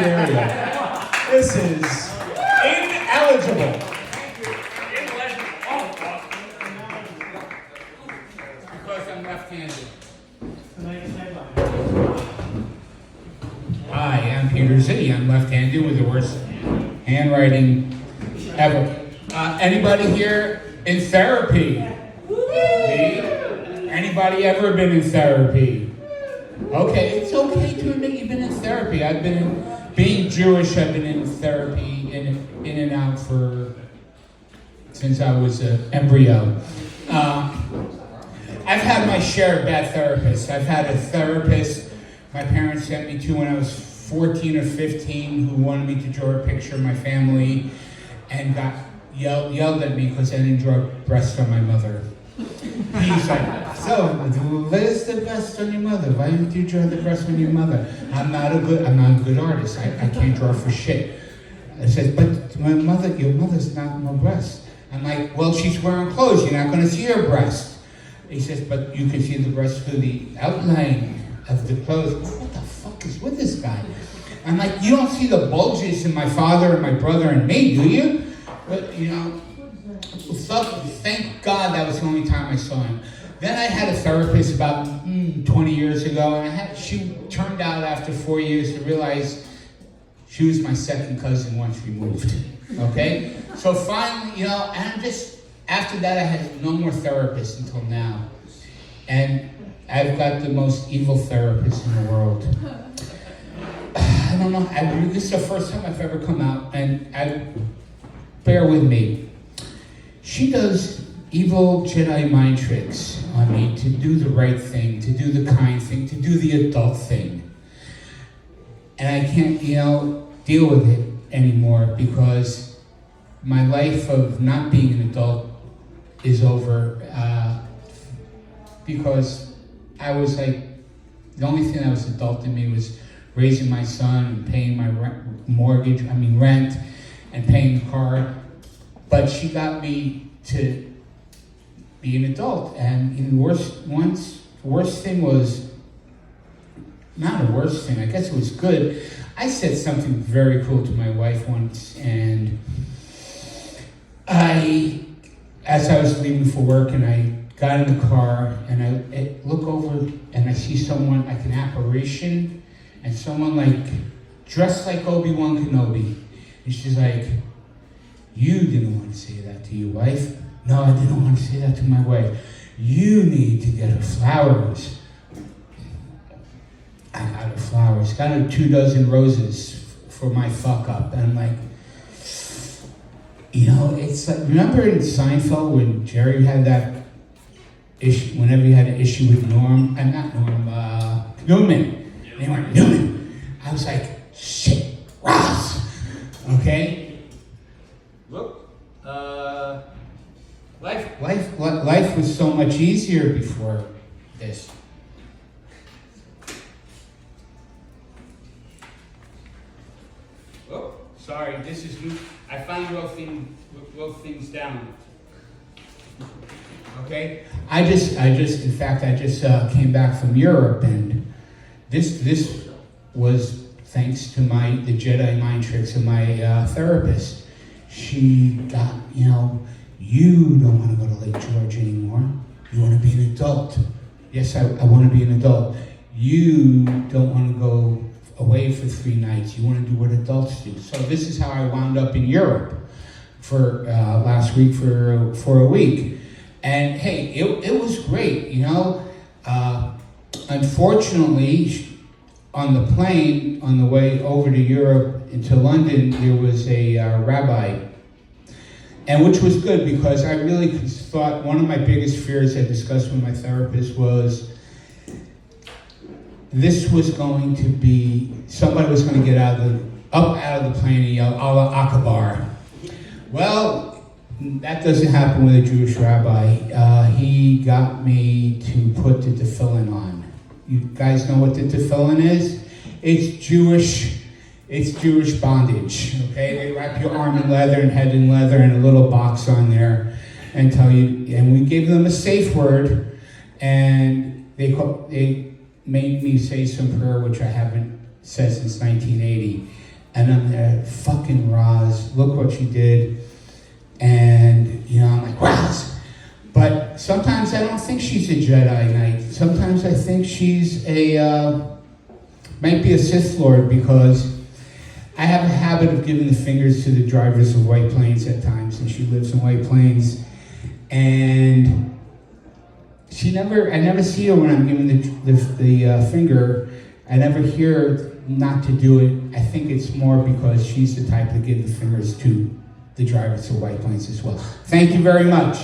area. This is ineligible. Because I'm left-handed. Hi, I'm Peter Z. I'm left-handed with the worst handwriting ever. Anybody here in therapy? Me? Anybody ever been in therapy? Okay, it's okay to admit you've been in therapy. I've been, being Jewish, I've been in therapy in and out since I was an embryo. I've had my share of bad therapists. I've had a therapist my parents sent me to when I was 14 or 15 who wanted me to draw a picture of my family and got yelled at me because I didn't draw breasts on my mother. He's like, so, where's the breast on your mother? Why didn't you draw the breast on your mother? I'm not a good artist. I can't draw for shit. I said, but your mother's not no breast. I'm like, well, she's wearing clothes. You're not going to see her breast. He says, but you can see the breast through the outline of the clothes. What the fuck is with this guy? I'm like, you don't see the bulges in my father and my brother and me, do you? But, you know, thank God that was the only time I saw him. Then I had a therapist about 20 years ago, and she turned out after 4 years to realize she was my second cousin once removed. Okay? So finally, you know, and after that I had no more therapists until now. And I've got the most evil therapist in the world. I don't know, this is the first time I've ever come out, and bear with me. She does evil Jedi mind tricks on me to do the right thing, to do the kind thing, to do the adult thing. And I can't, you know, deal with it anymore because my life of not being an adult is over because I was like, the only thing that was adult in me was raising my son and paying my rent and paying the car. But she got me to be an adult, and the worst thing was, not a worst thing, I guess it was good. I said something very cruel to my wife once, and as I was leaving for work, and I got in the car, and I look over, and I see someone like an apparition, and someone like, dressed like Obi-Wan Kenobi, and she's like, you didn't want to say that to your wife. No, I didn't want to say that to my wife. You need to get her flowers. I got her flowers. Got her 24 roses for my fuck up. And I'm like, you know, it's like, remember in Seinfeld when Jerry had that issue, whenever he had an issue with Newman. They went, Newman. I was like, shit, Ross. Okay? Look, life was so much easier before this. Oh, sorry, this is new. I finally wrote things down. Okay, I just came back from Europe, and this was thanks to the Jedi mind tricks of my therapist. She got, you know, you don't want to go to Lake George anymore. You want to be an adult. Yes, I want to be an adult. You don't want to go away for 3 nights. You want to do what adults do. So this is how I wound up in Europe for last week for a week. And hey, it was great, you know. Unfortunately, on the plane, on the way over to Europe into London, there was a rabbi, and which was good because I really thought one of my biggest fears I discussed with my therapist was this was going to be, somebody was going to get out of the plane and yell, Allah Akbar. Well, that doesn't happen with a Jewish rabbi. He got me to put the tefillin on. You guys know what the tefillin is? It's Jewish bondage, okay? They wrap your arm in leather and head in leather and a little box on there and tell you, and we gave them a safe word, and they made me say some prayer, which I haven't said since 1980. And I'm there, fucking Roz, look what she did. And, you know, I'm like, Roz. But sometimes I don't think she's a Jedi Knight. Sometimes I think she's might be a Sith Lord, because I have a habit of giving the fingers to the drivers of White Plains at times, and she lives in White Plains. And I never see her when I'm giving the finger. I never hear her not to do it. I think it's more because she's the type to give the fingers to the drivers of White Plains as well. Thank you very much.